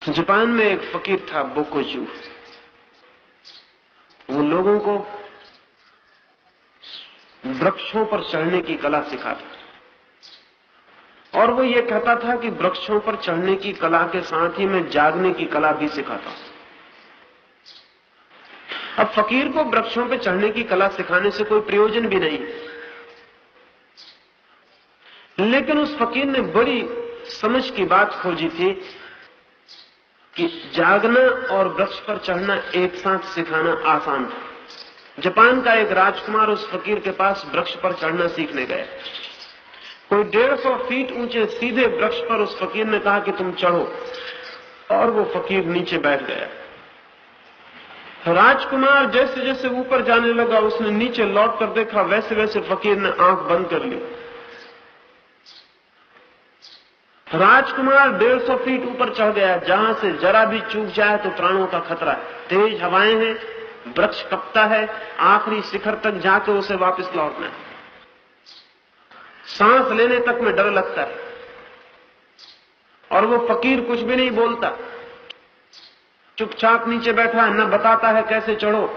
Japan में एक फकीर था बोकोजू। वो लोगों को वृक्षों पर चढ़ने की कला सिखाता और वो ये कहता था कि वृक्षों पर चढ़ने की कला के साथ ही मैं जागने की कला भी सिखाता हूं। अब फकीर को वृक्षों पर चढ़ने की कला सिखाने से कोई प्रयोजन भी नहीं, लेकिन उस फकीर ने बड़ी समझ की बात खोजी थी कि जागना और वृक्ष पर चढ़ना एक साथ सिखाना आसान था। जापान का एक राजकुमार उस फकीर के पास वृक्ष पर चढ़ना सीखने गया। कोई 150 फीट ऊंचे सीधे वृक्ष पर उस फकीर ने कहा कि तुम चढ़ो, और वो फकीर नीचे बैठ गया। राजकुमार जैसे जैसे ऊपर जाने लगा, उसने नीचे लौट कर देखा, वैसे वैसे फकीर ने आंख बंद कर ली। राजकुमार 150 फीट ऊपर चढ़ गया, जहां से जरा भी चूक जाए तो प्राणों का खतरा है। तेज हवाएं हैं, वृक्ष कपता है, आखिरी शिखर तक जाके उसे वापस लौटना है। सांस लेने तक में डर लगता है, और वो फकीर कुछ भी नहीं बोलता, चुपचाप नीचे बैठा है, न बताता है कैसे चढ़ो,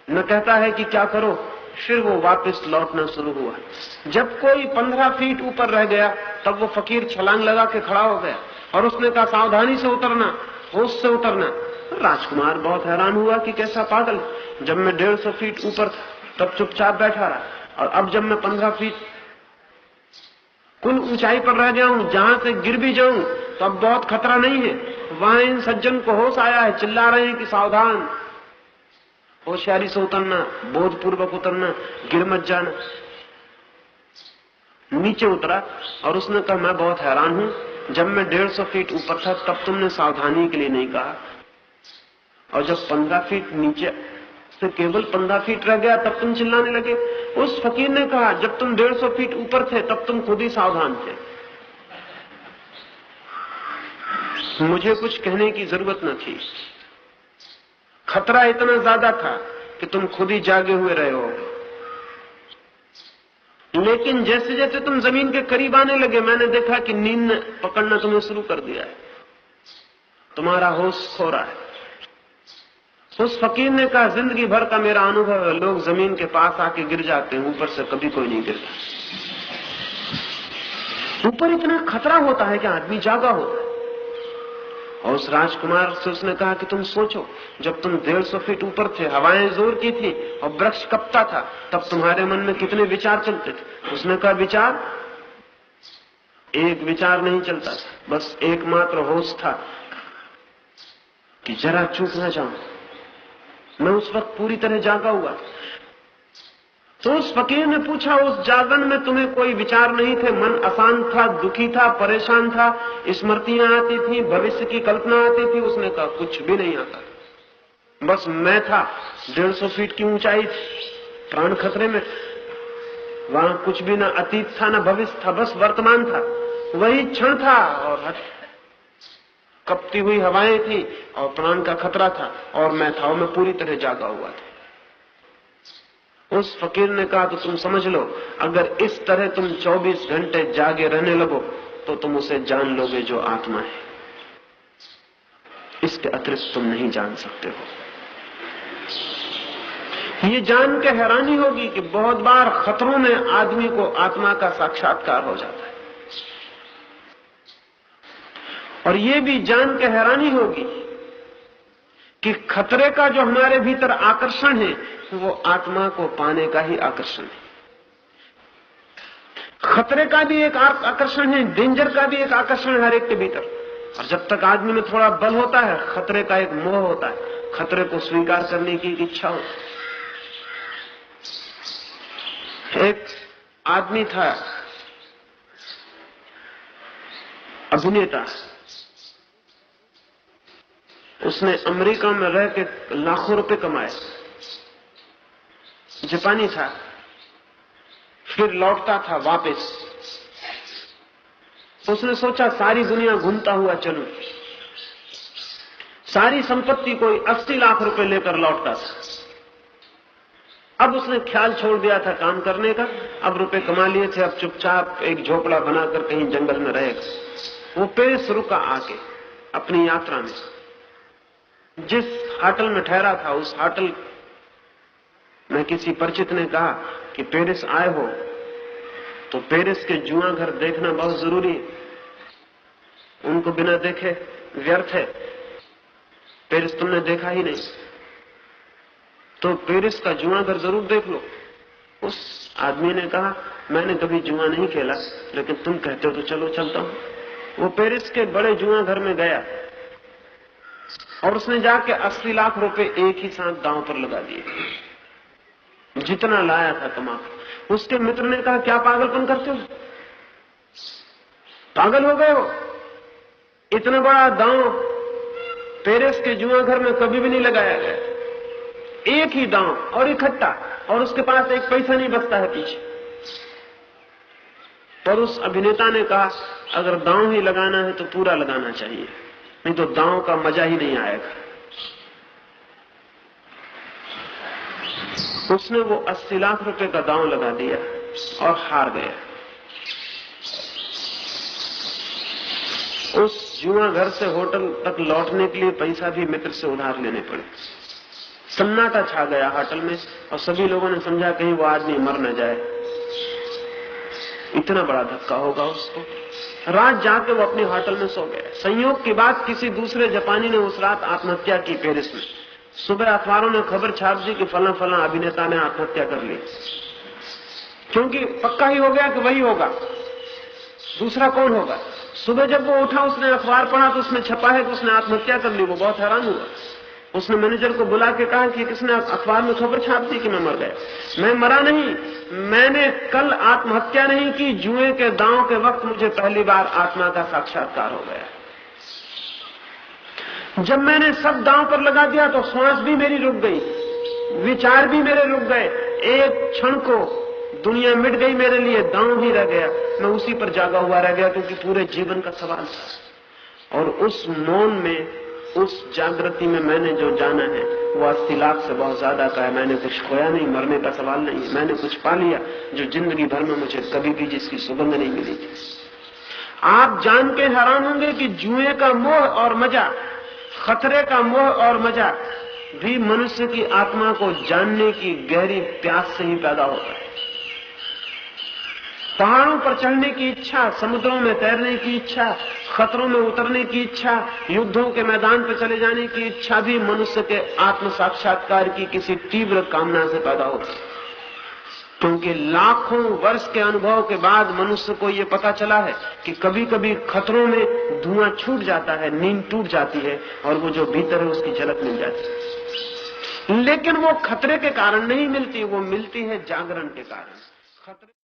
न कहता है कि क्या करो। फिर वो वापस लौटना शुरू हुआ। जब कोई 15 फीट ऊपर रह गया, तब वो फकीर छलांग लगा के खड़ा हो गया और उसने कहा, सावधानी से उतरना, होश से उतरना। राजकुमार बहुत हैरान हुआ कि कैसा पागल। जब मैं 150 फीट ऊपर था तब चुपचाप बैठा रहा, और अब जब मैं 15 फीट कुल ऊंचाई पर रह गया हूं, जहां से गिर भी जाऊं तो अब बहुत खतरा नहीं है। वहां इन सज्जन को होश आया है, चिल्ला रहे हैं कि सावधान, होशियारी से उतरना, बोधपूर्वक उतरना, गिर मत जाना। नीचे उतरा और उसने कहा, मैं बहुत हैरान हूं, जब मैं 150 फीट ऊपर था तब तुमने सावधानी के लिए नहीं कहा, और जब 15 फीट नीचे से केवल 15 फीट रह गया तब तुम चिल्लाने लगे। उस फकीर ने कहा, जब तुम 150 फीट ऊपर थे तब तुम खुद ही सावधान थे, मुझे कुछ कहने की जरूरत न थी। खतरा इतना ज्यादा था कि तुम खुद ही जागे हुए रहे हो। लेकिन जैसे जैसे तुम जमीन के करीब आने लगे, मैंने देखा कि नींद ने पकड़ना तुम्हें शुरू कर दिया है, तुम्हारा होश खो रहा है। उस फकीर ने कहा, जिंदगी भर का मेरा अनुभव है, लोग जमीन के पास आके गिर जाते हैं, ऊपर से कभी कोई नहीं गिरता। ऊपर इतना खतरा होता है कि आदमी जागा होता है। और उस राजकुमार से उसने कहा कि तुम सोचो, जब तुम 150 फीट ऊपर थे, हवाएं जोर की थी और वृक्ष कपता था, तब तुम्हारे मन में कितने विचार चलते थे। उसने कहा, विचार? एक विचार नहीं चलता था, बस एकमात्र होश था कि जरा चूक न जाऊं। मैं उस वक्त पूरी तरह जागा हुआ था। तो उस फकीर ने पूछा, उस जागन में तुम्हें कोई विचार नहीं थे? मन अशांत था, दुखी था, परेशान था, स्मृतियां आती थी, भविष्य की कल्पना आती थी? उसने कहा, कुछ भी नहीं आता, बस मैं था। 150 फीट की ऊंचाई थी, प्राण खतरे में, वहां कुछ भी ना अतीत था ना भविष्य था, बस वर्तमान था। वही क्षण था, और कपती हुई हवाएं थी और प्राण का खतरा था, और मैं था, और मैं पूरी तरह जागा हुआ था। उस फकीर ने कहा, तो तुम समझ लो, अगर इस तरह तुम 24 घंटे जागे रहने लगो तो तुम उसे जान लोगे जो आत्मा है। इसके अतिरिक्त तुम नहीं जान सकते हो। ये जान के हैरानी होगी कि बहुत बार खतरों में आदमी को आत्मा का साक्षात्कार हो जाता है, और ये भी जान के हैरानी होगी कि खतरे का जो हमारे भीतर आकर्षण है, वो आत्मा को पाने का ही आकर्षण है। खतरे का भी एक आकर्षण है, डेंजर का भी एक आकर्षण है हर एक के भीतर। और जब तक आदमी में थोड़ा बल होता है, खतरे का एक मोह होता है, खतरे को स्वीकार करने की इच्छा होती है। एक आदमी था, अभिनेता, उसने अमेरिका में रह के लाखों रुपए कमाए। जापानी था, फिर लौटता था वापस। उसने सोचा, सारी दुनिया घूमता हुआ चलूं। सारी संपत्ति कोई 80 लाख रुपए लेकर लौटता था। अब उसने ख्याल छोड़ दिया था काम करने का, अब रुपए कमा लिए थे, अब चुपचाप एक झोपड़ा बनाकर कहीं जंगल में रहेगा। वो पेश रुका आके, अपनी यात्रा में जिस होटल में ठहरा था, उस होटल में किसी परिचित ने कहा कि पेरिस आए हो तो पेरिस के जुआ घर देखना बहुत जरूरी है, उनको बिना देखे व्यर्थ है, पेरिस तुमने देखा ही नहीं, तो पेरिस का जुआ घर जरूर देख लो। उस आदमी ने कहा मैंने कभी जुआ नहीं खेला, लेकिन तुम कहते हो तो चलो चलता हूं। वो पेरिस के बड़े जुआ घर में गया और उसने जाके 80 लाख रुपए एक ही साथ दांव पर लगा दिए, जितना लाया था कमा। उसके मित्र ने कहा क्या पागलपन करते हो, पागल हो गए हो, इतना बड़ा दांव पेरिस के जुआ घर में कभी भी नहीं लगाया गया, एक ही दांव और इकट्ठा, और उसके पास एक पैसा नहीं बचता है पीछे। पर उस अभिनेता ने कहा अगर दांव ही लगाना है तो पूरा लगाना चाहिए, नहीं तो दांव का मजा ही नहीं आएगा। उसने वो 80 लाख रुपए का दांव लगा दिया और हार गया। उस जुआ घर से होटल तक लौटने के लिए पैसा भी मित्र से उधार लेने पड़े। सन्नाटा छा गया होटल में और सभी लोगों ने समझा कहीं वो आदमी मर न जाए, इतना बड़ा धक्का होगा उसको। रात जाके वो अपने होटल में सो गया। संयोग की बात, किसी दूसरे जापानी ने उस रात आत्महत्या की पेरिस में। सुबह अखबारों ने खबर छाप दी कि फला फला अभिनेता ने आत्महत्या कर ली, क्योंकि पक्का ही हो गया कि वही होगा, दूसरा कौन होगा। सुबह जब वो उठा, उसने अखबार पढ़ा तो उसमें छपा है कि उसने आत्महत्या कर ली। वो बहुत हैरान हुआ। उसने मैनेजर को बुला के कहा कि किसने अखबार में खबर छाप दी कि मैं मर गया। मैं मरा नहीं, मैंने कल आत्महत्या नहीं की, जुए के दांव के वक्त मुझे पहली बार आत्मा का साक्षात्कार हो गया। जब मैंने सब दांव पर लगा दिया तो श्वास भी मेरी रुक गई, विचार भी मेरे रुक गए, एक क्षण को दुनिया मिट गई मेरे लिए, दांव ही रह गया। मैं उसी पर जागा हुआ रह गया, क्योंकि पूरे जीवन का सवाल था। और उस मौन में, उस जागृति में मैंने जो जाना है वो 80 लाख से बहुत ज्यादा का है। मैंने कुछ खोया नहीं, मरने का सवाल नहीं है। मैंने कुछ पा लिया जो जिंदगी भर में मुझे कभी भी जिसकी सुगंध नहीं मिली थी। आप जान के हैरान होंगे कि जुए का मोह और मजा, खतरे का मोह और मजा भी मनुष्य की आत्मा को जानने की गहरी प्यास से ही पैदा होता है। पहाड़ों पर चढ़ने की इच्छा, समुद्रों में तैरने की इच्छा, खतरों में उतरने की इच्छा, युद्धों के मैदान पर चले जाने की इच्छा भी मनुष्य के आत्म साक्षात्कार की किसी तीव्र कामना से पैदा होती है। क्योंकि लाखों वर्ष के अनुभव के बाद मनुष्य को यह पता चला है कि कभी कभी खतरों में धुआं छूट जाता है, नींद टूट जाती है और वो जो भीतर है उसकी झलक मिल जाती है। लेकिन वो खतरे के कारण नहीं मिलती, वो मिलती है जागरण के कारण। खतरे